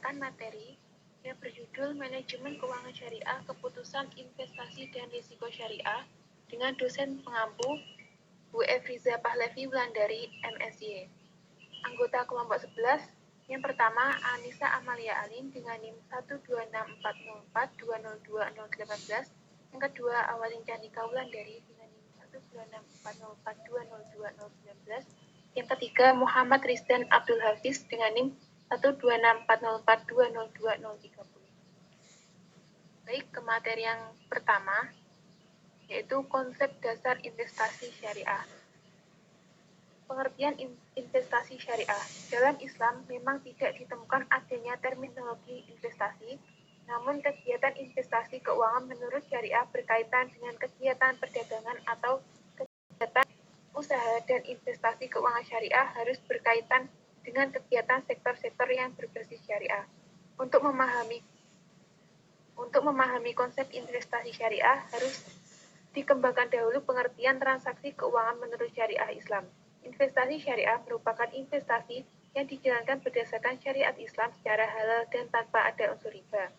membawakan materi yang berjudul Manajemen Keuangan Syariah, Keputusan Investasi dan Risiko Syariah dengan dosen pengampu Bu Efriza Pahlavi Wulandari, MSy. Anggota kelompok 11, yang pertama Anissa Amalia Alin dengan NIM 12640420218. Yang kedua Awalin Candika Wulandari dengan NIM 12640420219. Yang ketiga Muhammad Rizdan Abdul Hafiz dengan NIM 12640420230. Baik, ke materi yang pertama, yaitu konsep dasar investasi syariah. Pengertian investasi syariah. Dalam Islam memang tidak ditemukan adanya terminologi investasi, namun kegiatan investasi keuangan menurut syariah berkaitan dengan kegiatan perdagangan atau kegiatan usaha, dan investasi keuangan syariah harus berkaitan dengan kegiatan sektor-sektor yang berbasis syariah. Untuk memahami konsep investasi syariah harus dikembangkan dahulu pengertian transaksi keuangan menurut syariah Islam. Investasi syariah merupakan investasi yang dijalankan berdasarkan syariat Islam secara halal dan tanpa ada unsur riba.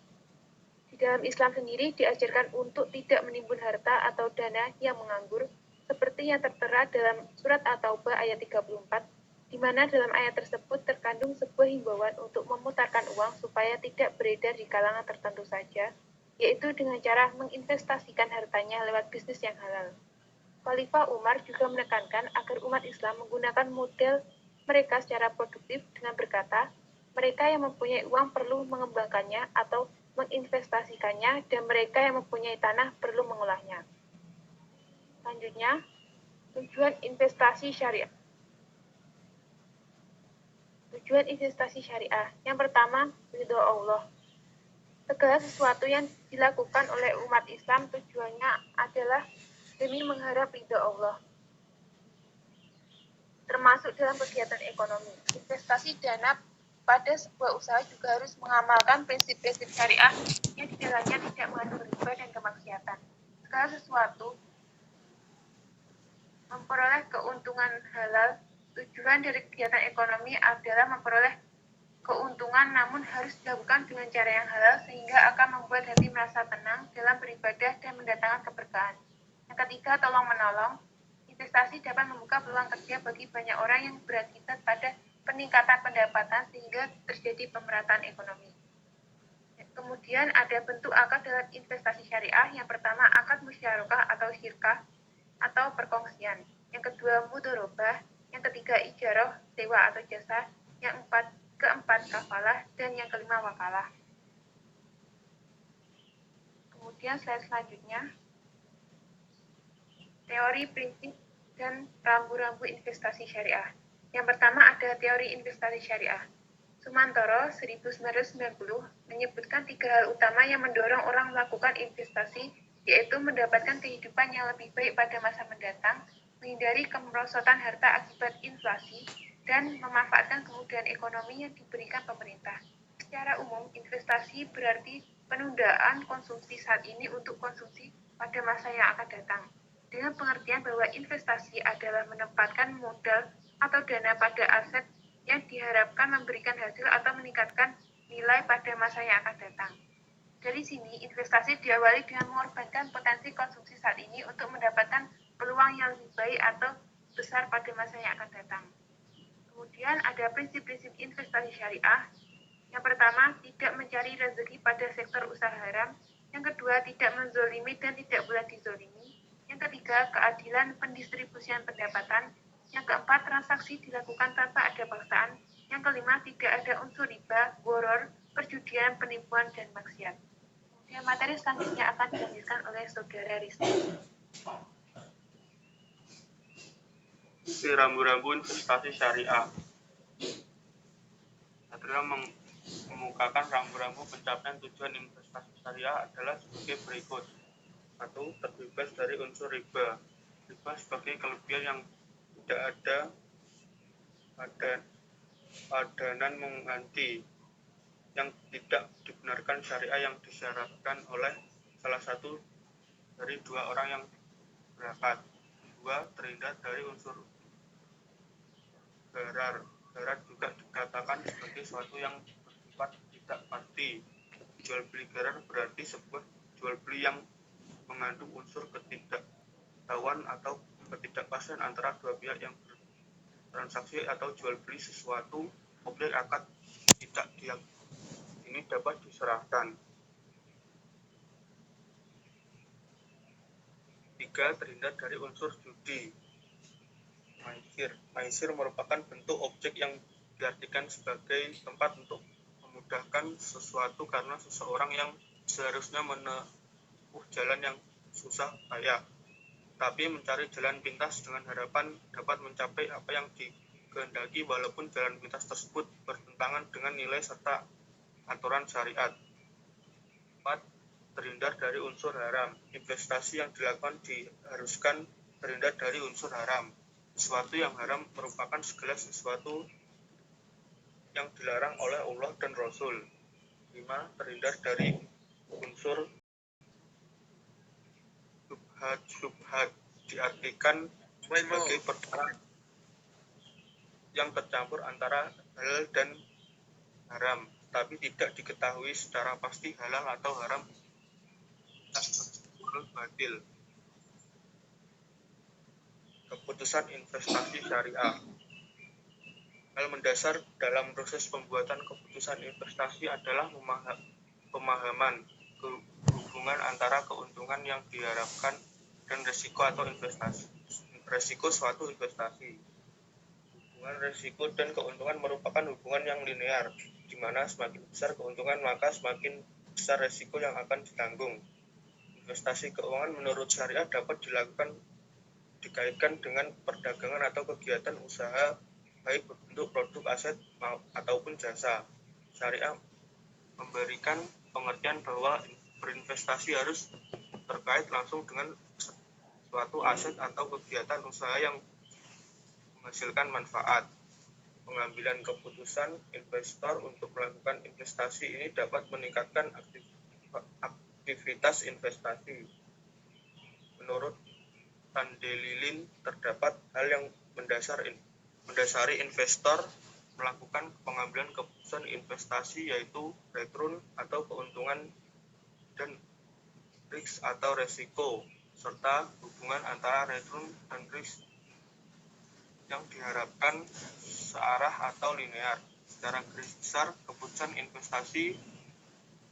Di dalam Islam sendiri diajarkan untuk tidak menimbun harta atau dana yang menganggur, seperti yang tertera dalam surat At-Taubah ayat 34, di mana dalam ayat tersebut terkandung sebuah himbauan untuk memutarkan uang supaya tidak beredar di kalangan tertentu saja, yaitu dengan cara menginvestasikan hartanya lewat bisnis yang halal. Khalifah Umar juga menekankan agar umat Islam menggunakan model mereka secara produktif dengan berkata, mereka yang mempunyai uang perlu mengembangkannya atau menginvestasikannya, dan mereka yang mempunyai tanah perlu mengolahnya. Selanjutnya, tujuan investasi syariah. Tujuan investasi syariah. Yang pertama, ridho Allah. Segala sesuatu yang dilakukan oleh umat Islam tujuannya adalah demi mengharap ridho Allah, termasuk dalam kegiatan ekonomi. Investasi dana pada sebuah usaha juga harus mengamalkan prinsip-prinsip syariah yang di dalamnya tidak mengandung riba dan kemaksiatan. Segala sesuatu memperoleh keuntungan halal. Tujuan dari kegiatan ekonomi adalah memperoleh keuntungan, namun harus dilakukan dengan cara yang halal sehingga akan membuat hati merasa tenang dalam beribadah dan mendatangkan keberkahan. Yang ketiga, tolong menolong. Investasi dapat membuka peluang kerja bagi banyak orang yang berakibat pada peningkatan pendapatan sehingga terjadi pemerataan ekonomi. Kemudian ada bentuk akad dalam investasi syariah. Yang pertama, akad musyarakah atau syirkah atau perkongsian. Yang kedua, mudharabah. Yang ketiga, ijarah, sewa atau jasa. Yang keempat, kafalah. Dan yang kelima, wakalah. Kemudian slide selanjutnya, teori, prinsip, dan rambu-rambu investasi syariah. Yang pertama ada teori investasi syariah. Sumantoro 1990 menyebutkan 3 hal utama yang mendorong orang melakukan investasi, yaitu mendapatkan kehidupan yang lebih baik pada masa mendatang, menghindari kemerosotan harta akibat inflasi, dan memanfaatkan kemudahan ekonomi yang diberikan pemerintah. Secara umum, investasi berarti penundaan konsumsi saat ini untuk konsumsi pada masa yang akan datang, dengan pengertian bahwa investasi adalah menempatkan modal atau dana pada aset yang diharapkan memberikan hasil atau meningkatkan nilai pada masa yang akan datang. Dari sini, investasi diawali dengan mengorbankan potensi konsumsi saat ini untuk mendapatkan peluang yang lebih baik atau besar pada masa yang akan datang. Kemudian ada prinsip-prinsip investasi syariah. Yang pertama, tidak mencari rezeki pada sektor usaha haram. Yang kedua, tidak menzolimi dan tidak boleh dizolimi. Yang ketiga, keadilan pendistribusian pendapatan. Yang keempat, transaksi dilakukan tanpa ada paksaan. Yang kelima, tidak ada unsur riba, gharar, perjudian, penipuan, dan maksiat. Kemudian materi selanjutnya akan dilanjutkan oleh Saudara Rizky. Rambu-rambu investasi syariah. Satria mengemukakan rambu-rambu pencapaian tujuan investasi syariah adalah sebagai berikut. 1. Terbebas dari unsur riba. Riba sebagai kelebihan yang tidak ada padanan mengganti yang tidak dibenarkan syariah yang disyaratkan oleh salah satu dari dua orang yang berakat. 2. Terhindar dari unsur gharar. Gharar juga dikatakan sebagai suatu yang bersifat tidak judi. Jual beli gerar berarti sebuah jual beli yang mengandung unsur ketidaktahuan atau ketidakpastian antara dua pihak yang bertransaksi atau jual beli sesuatu objek akad tidak ini dapat diserahkan. 3. Terhindar dari unsur judi. Maisir merupakan bentuk objek yang diartikan sebagai tempat untuk memudahkan sesuatu karena seseorang yang seharusnya menempuh jalan yang susah payah, tapi mencari jalan pintas dengan harapan dapat mencapai apa yang dikehendaki walaupun jalan pintas tersebut bertentangan dengan nilai serta aturan syariat. 4. Terhindar dari unsur haram. Investasi yang dilakukan diharuskan terhindar dari unsur haram. Sesuatu yang haram merupakan segala sesuatu yang dilarang oleh Allah dan Rasul. 5. Terhindar dari unsur syubhat diartikan sebagai perkara yang tercampur antara halal dan haram, tapi tidak diketahui secara pasti halal atau haram batil. Keputusan investasi syariah. Hal mendasar dalam proses pembuatan keputusan investasi adalah pemahaman hubungan antara keuntungan yang diharapkan dan risiko atau resiko suatu investasi. Hubungan risiko dan keuntungan merupakan hubungan yang linear, di mana semakin besar keuntungan maka semakin besar risiko yang akan ditanggung. Investasi keuangan menurut syariah dapat dikaitkan dengan perdagangan atau kegiatan usaha baik berbentuk produk aset ataupun jasa. Syariah memberikan pengertian bahwa berinvestasi harus terkait langsung dengan suatu aset atau kegiatan usaha yang menghasilkan manfaat. Pengambilan keputusan investor untuk melakukan investasi ini dapat meningkatkan aktivitas investasi. Menurut Pandelilin, terdapat hal yang mendasari investor melakukan pengambilan keputusan investasi, yaitu return atau keuntungan dan risk atau resiko, serta hubungan antara return dan risk yang diharapkan searah atau linear. Secara garis besar, keputusan investasi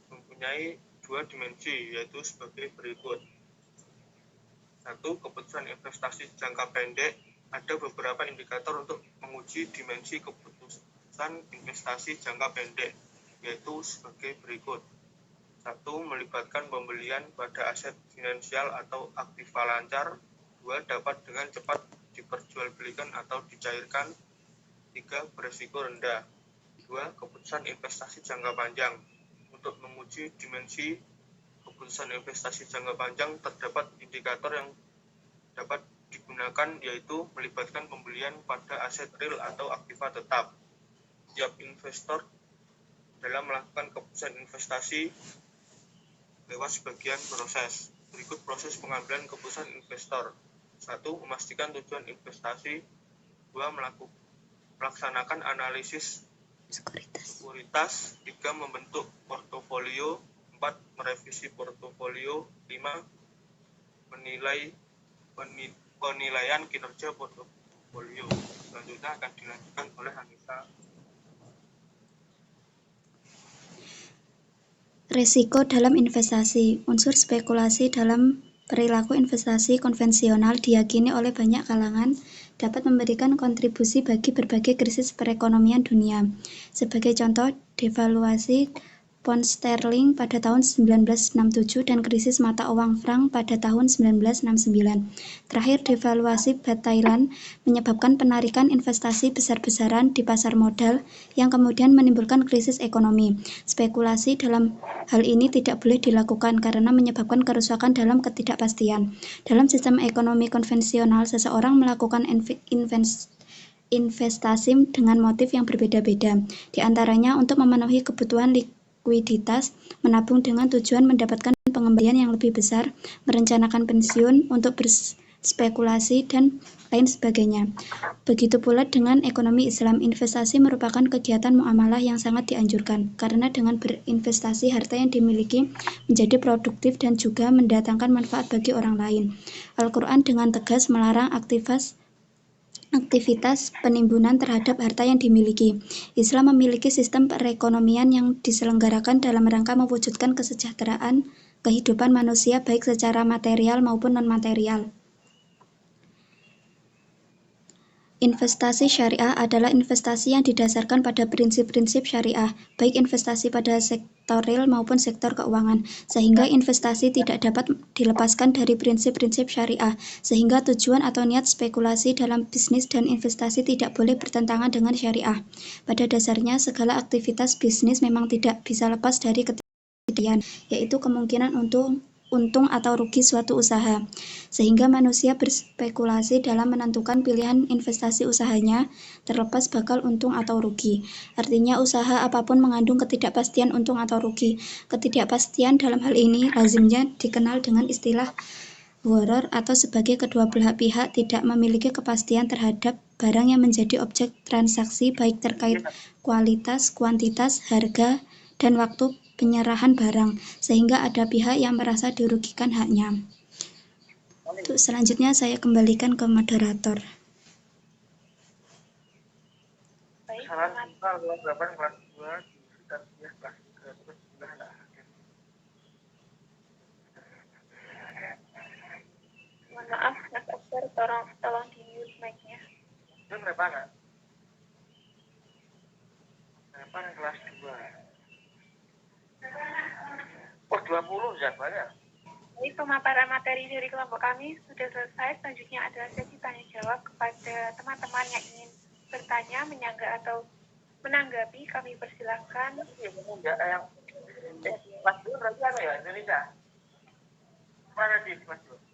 mempunyai dua dimensi, yaitu sebagai berikut. 1. Keputusan investasi jangka pendek. Ada beberapa indikator untuk menguji dimensi keputusan investasi jangka pendek, yaitu sebagai berikut. 1. Melibatkan pembelian pada aset finansial atau aktiva lancar. 2. Dapat dengan cepat diperjualbelikan atau dicairkan. 3. Berisiko rendah. 2. Keputusan investasi jangka panjang. Untuk menguji dimensi keputusan investasi jangka panjang, terdapat indikator yang dapat digunakan, yaitu melibatkan pembelian pada aset real atau aktiva tetap. Tiap investor dalam melakukan keputusan investasi lewat sebagian proses. Berikut proses pengambilan keputusan investor. 1. Memastikan tujuan investasi. 2. Melaksanakan analisis sekuritas. 3. Membentuk portofolio. 4. Merevisi portofolio. 5. Penilaian kinerja portofolio. Selanjutnya akan dilanjutkan oleh Anissa. Risiko dalam investasi. Unsur spekulasi dalam perilaku investasi konvensional diyakini oleh banyak kalangan dapat memberikan kontribusi bagi berbagai krisis perekonomian dunia. Sebagai contoh, devaluasi pound sterling pada tahun 1967 dan krisis mata uang franc pada tahun 1969. Terakhir, devaluasi baht Thailand menyebabkan penarikan investasi besar-besaran di pasar modal yang kemudian menimbulkan krisis ekonomi. Spekulasi dalam hal ini tidak boleh dilakukan karena menyebabkan kerusakan dalam ketidakpastian. Dalam sistem ekonomi konvensional, seseorang melakukan investasi dengan motif yang berbeda-beda, di antaranya untuk memenuhi kebutuhan likuiditas, menabung dengan tujuan mendapatkan pengembalian yang lebih besar, merencanakan pensiun, untuk spekulasi, dan lain sebagainya. Begitu pula dengan ekonomi Islam, investasi merupakan kegiatan muamalah yang sangat dianjurkan, karena dengan berinvestasi harta yang dimiliki menjadi produktif dan juga mendatangkan manfaat bagi orang lain. Al-Quran dengan tegas melarang aktivitas penimbunan terhadap harta yang dimiliki. Islam memiliki sistem perekonomian yang diselenggarakan dalam rangka mewujudkan kesejahteraan kehidupan manusia baik secara material maupun non-material. Investasi syariah adalah investasi yang didasarkan pada prinsip-prinsip syariah, baik investasi pada sektor real maupun sektor keuangan, sehingga investasi tidak dapat dilepaskan dari prinsip-prinsip syariah, sehingga tujuan atau niat spekulasi dalam bisnis dan investasi tidak boleh bertentangan dengan syariah. Pada dasarnya, segala aktivitas bisnis memang tidak bisa lepas dari ketiadaan, yaitu kemungkinan untung atau rugi suatu usaha, sehingga manusia berspekulasi dalam menentukan pilihan investasi usahanya, terlepas bakal untung atau rugi. Artinya usaha apapun mengandung ketidakpastian untung atau rugi. Ketidakpastian dalam hal ini lazimnya dikenal dengan istilah gharar atau sebagai kedua belah pihak tidak memiliki kepastian terhadap barang yang menjadi objek transaksi baik terkait kualitas, kuantitas, harga, dan waktu penyerahan barang, sehingga ada pihak yang merasa dirugikan haknya. Untuk selanjutnya saya kembalikan ke moderator. Baik, Kesalahan kelas 8, kelas 2, dan kelas 3, terus sudah ada. mohon maaf, Mas Akbar, tolong di mute mic-nya. Itu berapa enggak? Berapa kelas 2? Oh, 20 ya, banyak. Jadi pemaparan materi dari kelompok kami sudah selesai. Selanjutnya adalah sesi tanya jawab kepada teman-teman yang ingin bertanya, menyanggah atau menanggapi. Kami persilahkan. Ya, yang kelas 2 berarti apa ya? Indonesia. Mana di kelas 2?